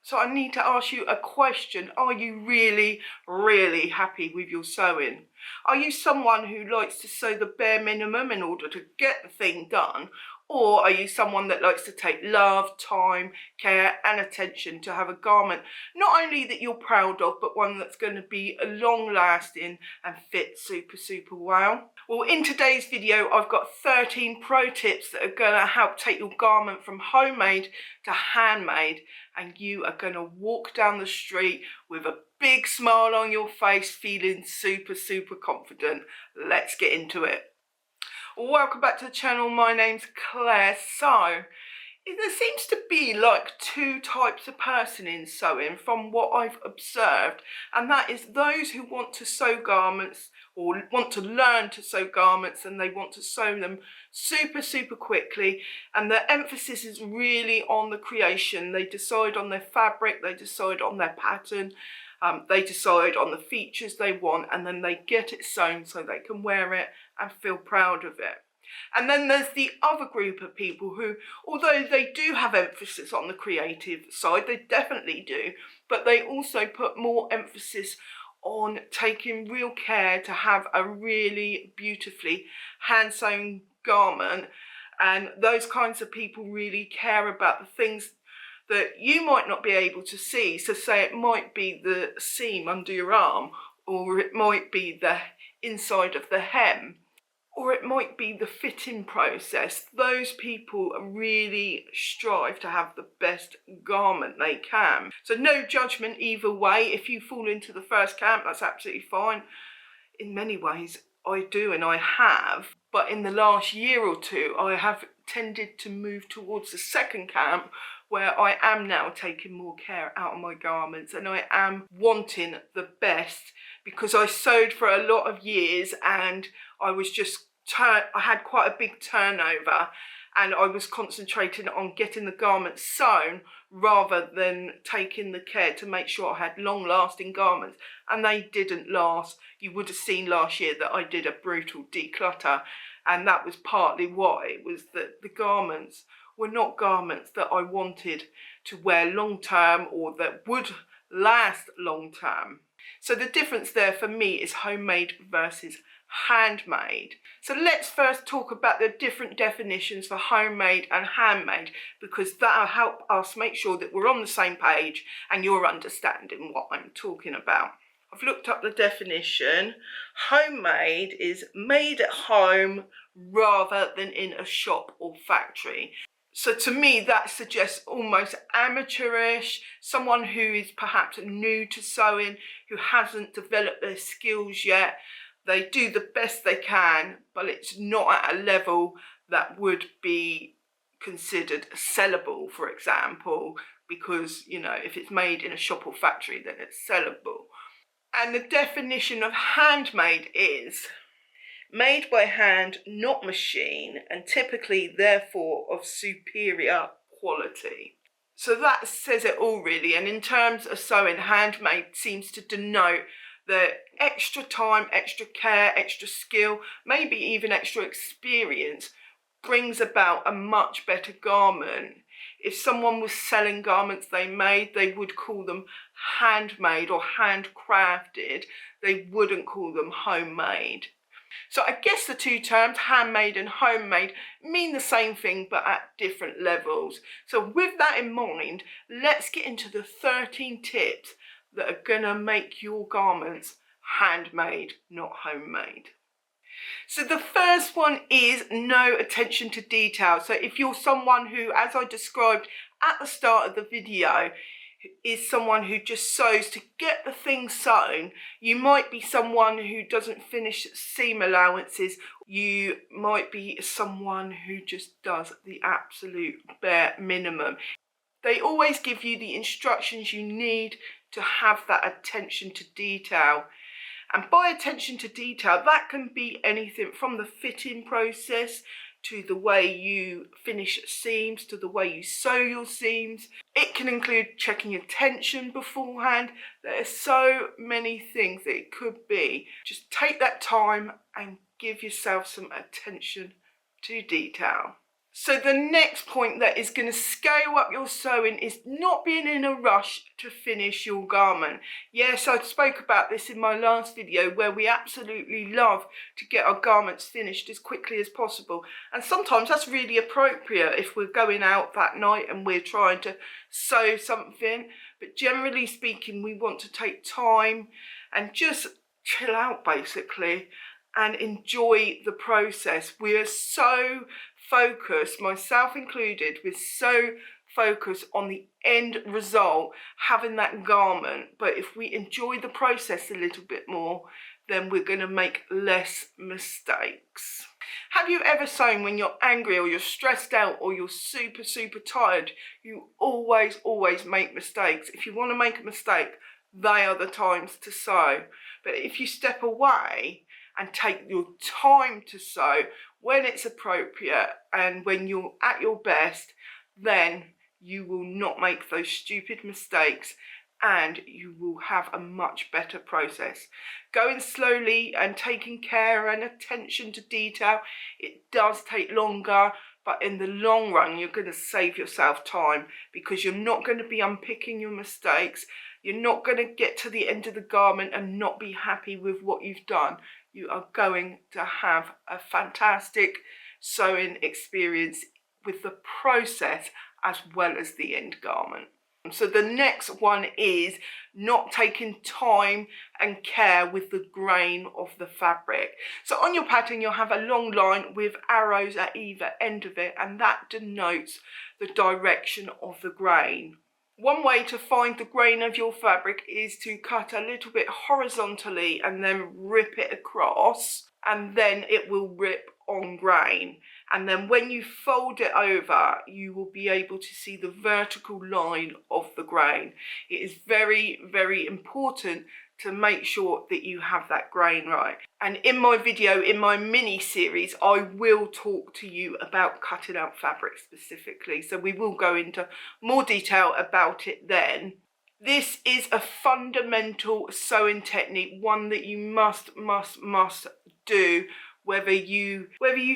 So I need to ask you a question. Are you really, really happy with your sewing? Are you someone who likes to sew the bare minimum in order to get the thing done? Or are you someone that likes to take love, time, care and attention to have a garment not only that you're proud of, but one that's going to be long lasting and fit super well? Well, in today's video, I've got 13 pro tips that are going to help take your garment from homemade to handmade, and you are going to walk down the street with a big smile on your face, feeling super confident. Let's get into it. Welcome back to the channel. My name's Claire. So there seems to be like two types of person in sewing from what I've observed, and that is those who want to sew garments or want to learn to sew garments, and they want to sew them super quickly, and the emphasis is really on the creation. They decide on their fabric, they decide on their pattern, they decide on the features they want, and then they get it sewn so they can wear it and feel proud of it. And then there's the other group of people who, although they do have emphasis on the creative side, they definitely do, but they also put more emphasis on taking real care to have a really beautifully hand sewn garment. And those kinds of people really care about the things that you might not be able to see. So say it might be the seam under your arm, or it might be the inside of the hem, or it might be the fitting process. Those people really strive to have the best garment they can. So no judgment either way. If you fall into the first camp, that's absolutely fine. In many ways, I do and I have. But in the last year or two, I have tended to move towards the second camp, where I am now taking more care out of my garments, and I am wanting the best, because I sewed for a lot of years and I was just I had quite a big turnover, and I was concentrating on getting the garments sewn rather than taking the care to make sure I had long-lasting garments, and they didn't last. You would have seen last year that I did a brutal declutter, and that was partly why. It was that the garments were not garments that I wanted to wear long term or that would last long term. So the difference there for me is homemade versus handmade. So let's first talk about the different definitions for homemade and handmade, because that'll help us make sure that we're on the same page and you're understanding what I'm talking about. I've looked up the definition. Homemade is made at home rather than in a shop or factory. So to me, that suggests almost amateurish, someone who is perhaps new to sewing, who hasn't developed their skills yet. They do the best they can, but it's not at a level that would be considered sellable, for example, because, you know, if it's made in a shop or factory, then it's sellable. And the definition of handmade is made by hand, not machine, and typically, therefore, of superior quality. So that says it all, really. And in terms of sewing, handmade seems to denote the extra time, extra care, extra skill, maybe even extra experience brings about a much better garment. If someone was selling garments they made, they would call them handmade or handcrafted. They wouldn't call them homemade. So I guess the two terms, handmade and homemade, mean the same thing but at different levels. So with that in mind, let's get into the 13 tips that are going to make your garments handmade, not homemade. So the first one is no attention to detail. So if you're someone who, as I described at the start of the video, is someone who just sews to get the thing sewn, you might be someone who doesn't finish seam allowances. You might be someone who just does the absolute bare minimum. They always give you the instructions you need to have that attention to detail. And by attention to detail, that can be anything from the fitting process to the way you finish seams, to the way you sew your seams. It can include checking your tension beforehand. There are so many things that it could be. Just take that time and give yourself some attention to detail. So the next point that is going to scale up your sewing is not being in a rush to finish your garment. Yes, I spoke about this in my last video where we absolutely love to get our garments finished as quickly as possible. And sometimes that's really appropriate if we're going out that night and we're trying to sew something. But generally speaking, we want to take time and just chill out basically and enjoy the process. We are so focused, myself included, we're so focused on the end result, having that garment. But if we enjoy the process a little bit more, then we're going to make less mistakes. Have you ever sewn when you're angry or you're stressed out or you're super tired? You always make mistakes. If you want to make a mistake, they are the times to sew. But if you step away and take your time to sew when it's appropriate and when you're at your best, then you will not make those stupid mistakes and you will have a much better process. Going slowly and taking care and attention to detail, it does take longer, but in the long run, you're going to save yourself time because you're not going to be unpicking your mistakes. You're not going to get to the end of the garment and not be happy with what you've done. You are going to have a fantastic sewing experience with the process as well as the end garment. So the next one is not taking time and care with the grain of the fabric. So on your pattern, you'll have a long line with arrows at either end of it, and that denotes the direction of the grain. One way to find the grain of your fabric is to cut a little bit horizontally and then rip it across, and then it will rip on grain. And then when you fold it over, you will be able to see the vertical line of the grain. It is very important to make sure that you have that grain right. And in my video, in my mini series, I will talk to you about cutting out fabric specifically. So we will go into more detail about it then. This is a fundamental sewing technique, one that you must do. Whether you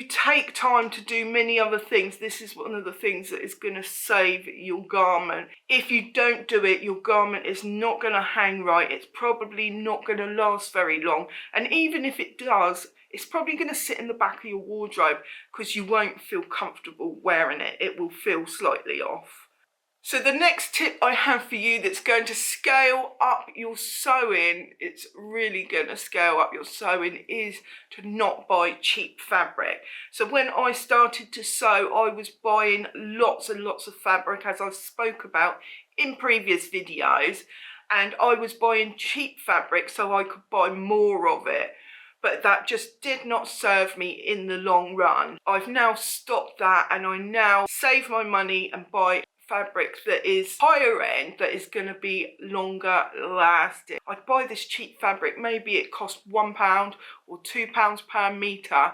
take time to do many other things, this is one of the things that is going to save your garment. If you don't do it, your garment is not going to hang right. It's probably not going to last very long. And even if it does, it's probably going to sit in the back of your wardrobe because you won't feel comfortable wearing it. It will feel slightly off. So the next tip I have for you that's going to scale up your sewing, it's really going to scale up your sewing, is to not buy cheap fabric. So when I started to sew, I was buying lots and lots of fabric, as I've spoke about in previous videos, and I was buying cheap fabric so I could buy more of it. But that just did not serve me in the long run. I've now stopped that and I now save my money and buy fabric that is higher end, that is going to be longer lasting. I'd buy this cheap fabric, maybe it cost £1 or £2 per metre,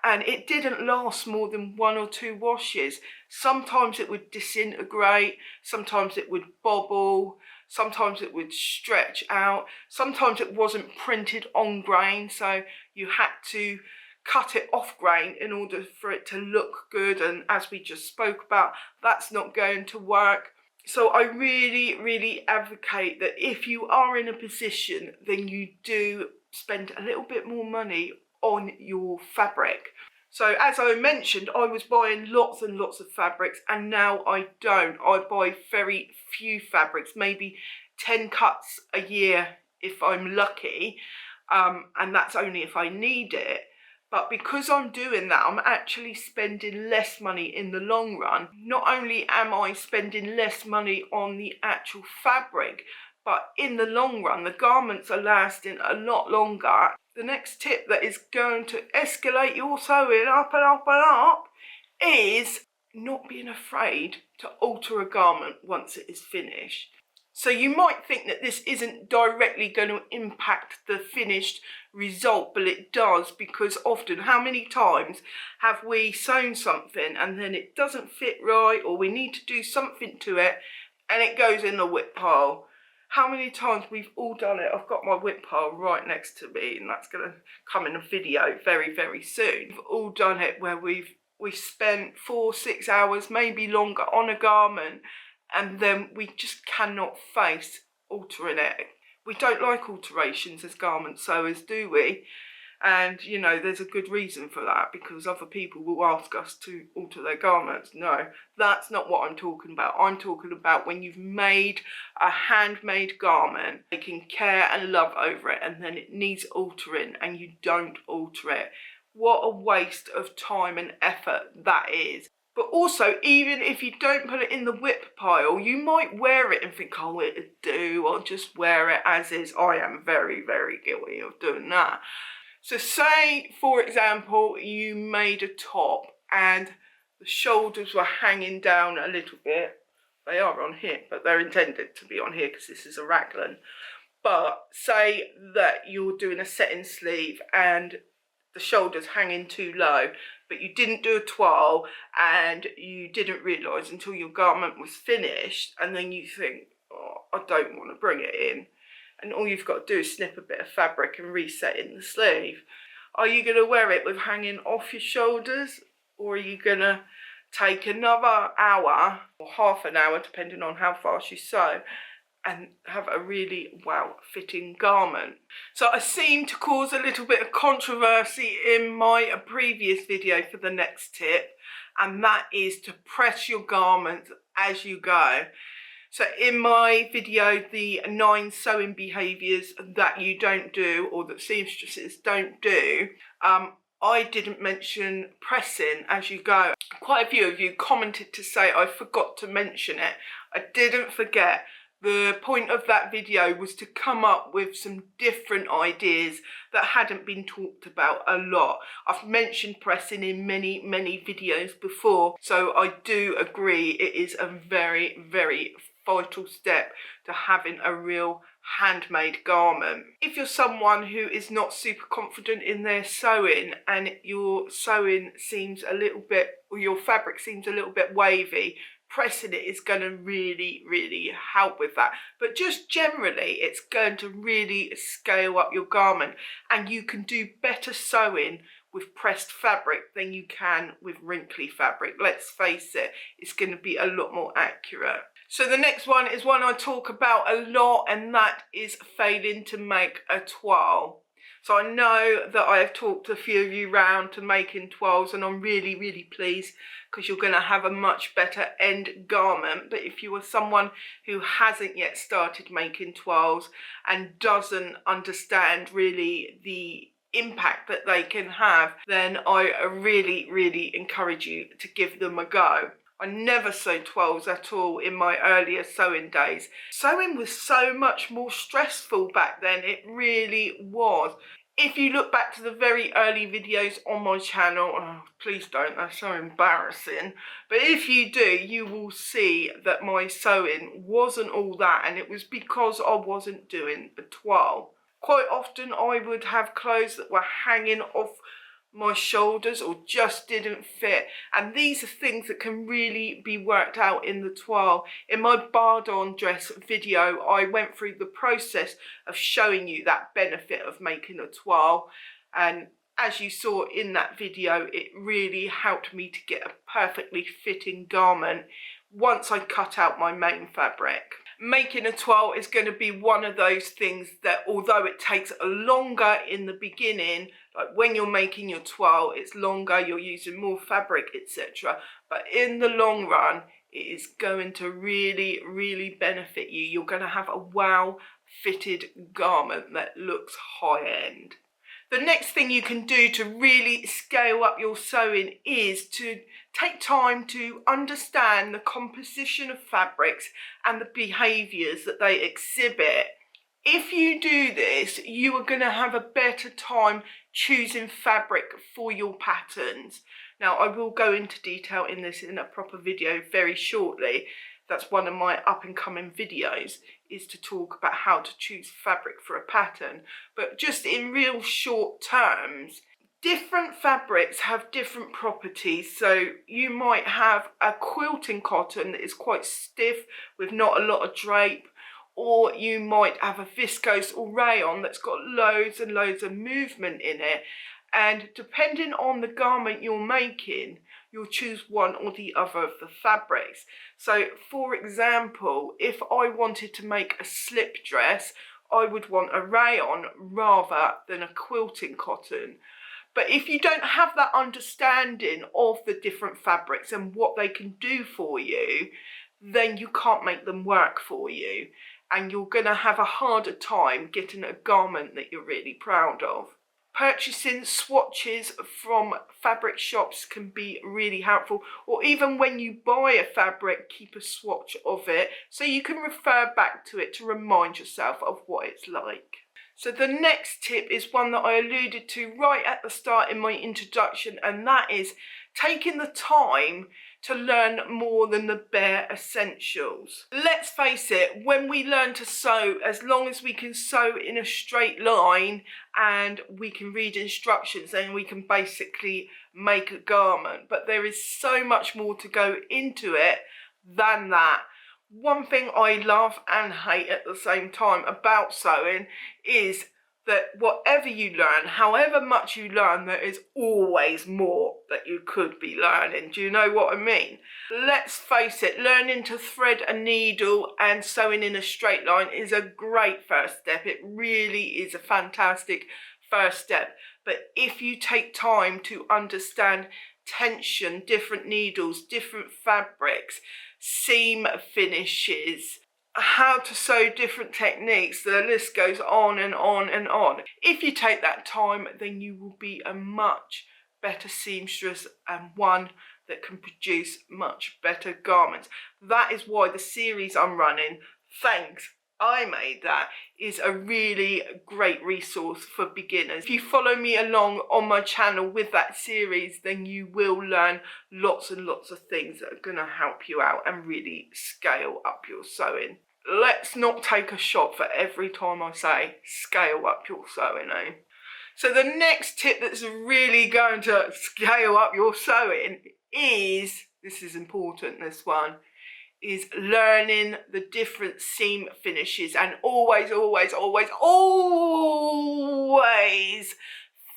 and it didn't last more than 1 or 2 washes. Sometimes it would disintegrate, sometimes it would bobble, sometimes it would stretch out, sometimes it wasn't printed on grain, so you had to cut it off grain in order for it to look good, and as we just spoke about, that's not going to work. So I really advocate that if you are in a position, then you do spend a little bit more money on your fabric. So as I mentioned, I was buying lots and lots of fabrics, and now I don't. I buy very few fabrics, maybe 10 cuts a year if I'm lucky, and that's only if I need it. But because I'm doing that, I'm actually spending less money in the long run. Not only am I spending less money on the actual fabric, but in the long run, the garments are lasting a lot longer. The next tip that is going to escalate your sewing up and up and up is not being afraid to alter a garment once it is finished. So you might think that this isn't directly going to impact the finished result, but it does, because often, how many times have we sewn something and then it doesn't fit right, or we need to do something to it and it goes in the whip pile? How many times we've all done it? I've got my whip pile right next to me, and that's going to come in a video very soon. We've all done it where we've we spent 4-6 hours, maybe longer, on a garment, and then we just cannot face altering it. We don't like alterations as garment sewers, do we? And, you know, there's a good reason for that, because other people will ask us to alter their garments. No, that's not what I'm talking about. I'm talking about when you've made a handmade garment, taking care and love over it, and then it needs altering and you don't alter it. What a waste of time and effort that is. But also, even if you don't put it in the whip pile, you might wear it and think, oh, it'll do, I'll just wear it as is. I am very, very guilty of doing that. So say, for example, you made a top and the shoulders were hanging down a little bit. They are on here, but they're intended to be on here because this is a raglan. But say that you're doing a setting sleeve and the shoulders hanging too low, but you didn't do a toile and you didn't realise until your garment was finished, and then you think, oh, I don't want to bring it in. And all you've got to do is snip a bit of fabric and reset in the sleeve. Are you going to wear it with hanging off your shoulders, or are you going to take another hour or half an hour, depending on how fast you sew, and have a really well-fitting garment? So I seem to cause a little bit of controversy in my previous video for the next tip, and that is to press your garments as you go. So in my video, the 9 sewing behaviours that you don't do, or that seamstresses don't do, I didn't mention pressing as you go. Quite a few of you commented to say I forgot to mention it. I didn't forget. The point of that video was to come up with some different ideas that hadn't been talked about a lot. I've mentioned pressing in many, many videos before, so I do agree it is a very, very vital step to having a real handmade garment. If you're someone who is not super confident in their sewing and your sewing seems a little bit, or your fabric seems a little bit wavy, pressing it is going to really, really help with that. But just generally, it's going to really scale up your garment, and you can do better sewing with pressed fabric than you can with wrinkly fabric. Let's face it, it's going to be a lot more accurate. So the next one is one I talk about a lot, and that is failing to make a toile. So I know that I have talked a few of you round to making toiles, and I'm really, really pleased, because you're going to have a much better end garment. But if you are someone who hasn't yet started making toiles and doesn't understand really the impact that they can have, then I really, really encourage you to give them a go. I never sewed toiles at all in my earlier sewing days. Sewing was so much more stressful back then, it really was. If you look back to the very early videos on my channel, oh, please don't, that's so embarrassing. But if you do, you will see that my sewing wasn't all that, and it was because I wasn't doing the toile. Quite often I would have clothes that were hanging off my shoulders or just didn't fit, and these are things that can really be worked out in the toile. In my bardon dress video, I went through the process of showing you that benefit of making a toile, and as you saw in that video, it really helped me to get a perfectly fitting garment once I cut out my main fabric. Making a toile is going to be one of those things that, although it takes longer in the beginning, like when you're making your toile, it's longer, you're using more fabric, etc. But in the long run, it is going to really, really benefit you. You're going to have a well-fitted garment that looks high-end. The next thing you can do to really scale up your sewing is to take time to understand the composition of fabrics and the behaviours that they exhibit. If you do this, you are going to have a better time choosing fabric for your patterns. Now, I will go into detail in this in a proper video very shortly. That's one of my up-and-coming videos, is to talk about how to choose fabric for a pattern. But just in real short terms, different fabrics have different properties. So you might have a quilting cotton that is quite stiff with not a lot of drape, or you might have a viscose or rayon that's got loads and loads of movement in it. And depending on the garment you're making, you'll choose one or the other of the fabrics. So for example, if I wanted to make a slip dress, I would want a rayon rather than a quilting cotton. But if you don't have that understanding of the different fabrics and what they can do for you, then you can't make them work for you. And you're going to have a harder time getting a garment that you're really proud of. Purchasing swatches from fabric shops can be really helpful, or even when you buy a fabric, keep a swatch of it so you can refer back to it to remind yourself of what it's like. So the next tip is one that I alluded to right at the start in my introduction, and that is taking the time to learn more than the bare essentials. Let's face it, when we learn to sew, as long as we can sew in a straight line and we can read instructions, then we can basically make a garment. But there is so much more to go into it than that. One thing I love and hate at the same time about sewing is that whatever you learn, however much you learn, there is always more that you could be learning. Do you know what I mean? Let's face it, learning to thread a needle and sewing in a straight line is a great first step. It really is a fantastic first step. But if you take time to understand tension, different needles, different fabrics, seam finishes, how to sew different techniques, the list goes on and on and on. If you take that time, then you will be a much better seamstress and one that can produce much better garments. That is why the series I'm running, Thanks I Made That, is a really great resource for beginners. If you follow me along on my channel with that series, then you will learn lots and lots of things that are going to help you out and really scale up your sewing. Let's not take a shot for every time I say scale up your sewing, eh? So the next tip that's really going to scale up your sewing is, this is important, this one, is learning the different seam finishes, and always, always, always, always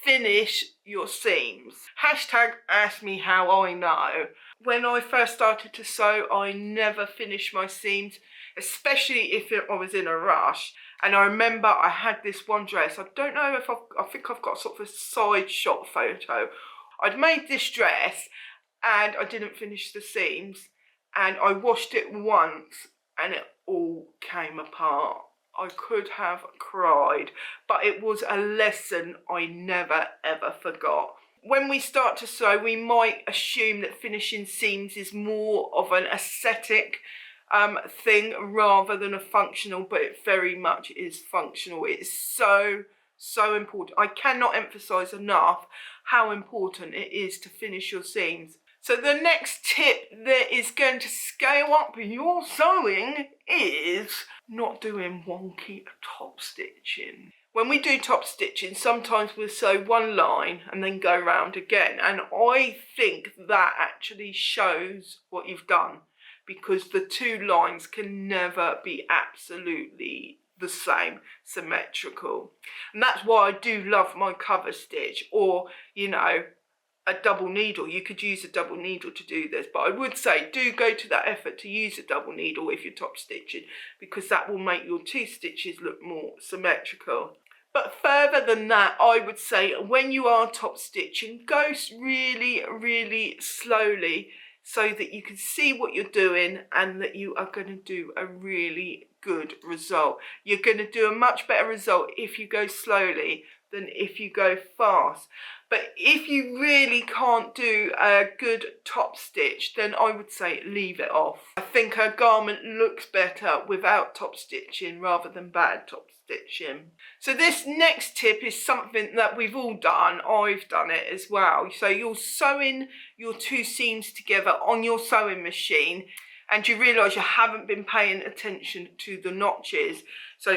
finish your seams. Hashtag ask me how I know. When I first started to sew, I never finished my seams, especially if I was in a rush. And I remember I had this one dress, I don't know if I think I've got sort of a side shot photo. I'd made this dress and I didn't finish the seams, and I washed it once and it all came apart. I could have cried, but it was a lesson I never ever forgot. When we start to sew, we might assume that finishing seams is more of an aesthetic thing rather than a functional, but it very much is functional. It is so important. I cannot emphasize enough how important it is to finish your seams. So the next tip that is going to scale up your sewing is not doing wonky top stitching. When we do top stitching, sometimes we'll sew one line and then go round again, and I think that actually shows what you've done, because the two lines can never be absolutely the same, symmetrical. And that's why I do love my cover stitch, or, you know, a double needle. You could use a double needle to do this, but I would say do go to that effort to use a double needle if you're top stitching, because that will make your two stitches look more symmetrical. But further than that, I would say when you are top stitching, go really, really slowly so that you can see what you're doing and that you are going to do a really good result. You're going to do a much better result if you go slowly than if you go fast. But if you really can't do a good top stitch, then I would say leave it off. I think a garment looks better without top stitching rather than bad top stitching. So this next tip is something that we've all done. I've done it as well. So you're sewing your two seams together on your sewing machine, and you realise you haven't been paying attention to the notches. So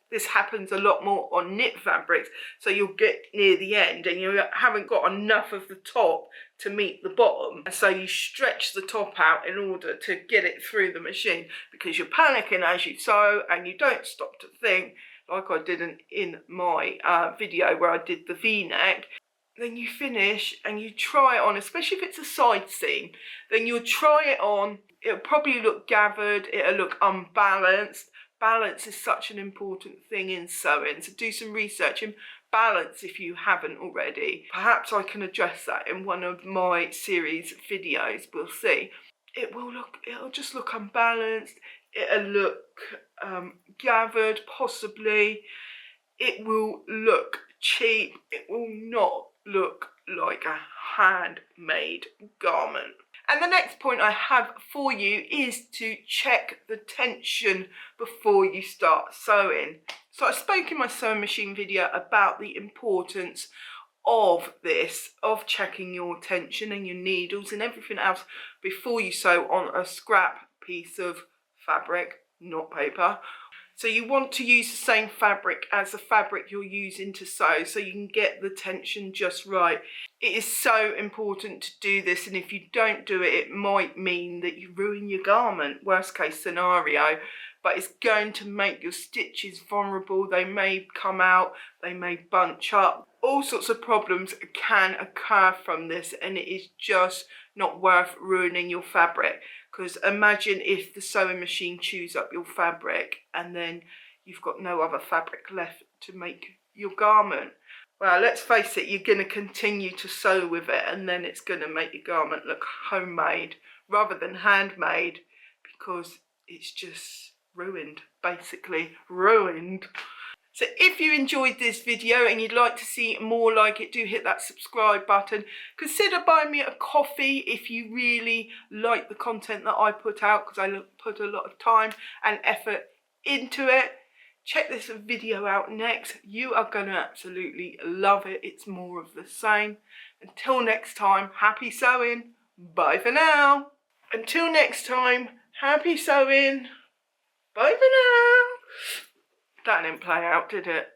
this happens a lot more on knit fabrics. So you'll get near the end and you haven't got enough of the top to meet the bottom. And so you stretch the top out in order to get it through the machine, because you're panicking as you sew and you don't stop to think, like I did in my video where I did the V-neck. then you finish and you try it on, especially if it's a side seam, then you'll try it on. It'll probably look gathered, it'll look unbalanced. Balance is such an important thing in sewing, so do some research and balance if you haven't already. Perhaps I can address that in one of my series videos, we'll see. It'll just look unbalanced, it'll look gathered possibly, it will look cheap, it will not look like a handmade garment. And the next point I have for you is to check the tension before you start sewing. So I spoke in my sewing machine video about the importance of this, of checking your tension and your needles and everything else before you sew on a scrap piece of fabric, not paper. So you want to use the same fabric as the fabric you're using to sew so you can get the tension just right. It is so important to do this, and if you don't do it, it might mean that you ruin your garment, worst case scenario, but it's going to make your stitches vulnerable. They may come out, they may bunch up. All sorts of problems can occur from this, and it is just not worth ruining your fabric. Because imagine if the sewing machine chews up your fabric and then you've got no other fabric left to make your garment. Well, let's face it, you're going to continue to sew with it, and then it's going to make your garment look homemade rather than handmade, because it's just ruined, basically ruined. So if you enjoyed this video and you'd like to see more like it, do hit that subscribe button. Consider buying me a coffee if you really like the content that I put out, because I put a lot of time and effort into it. Check this video out next. You are going to absolutely love it. It's more of the same. Until next time, happy sewing. Bye for now. Until next time, happy sewing. Bye for now. That didn't play out, did it?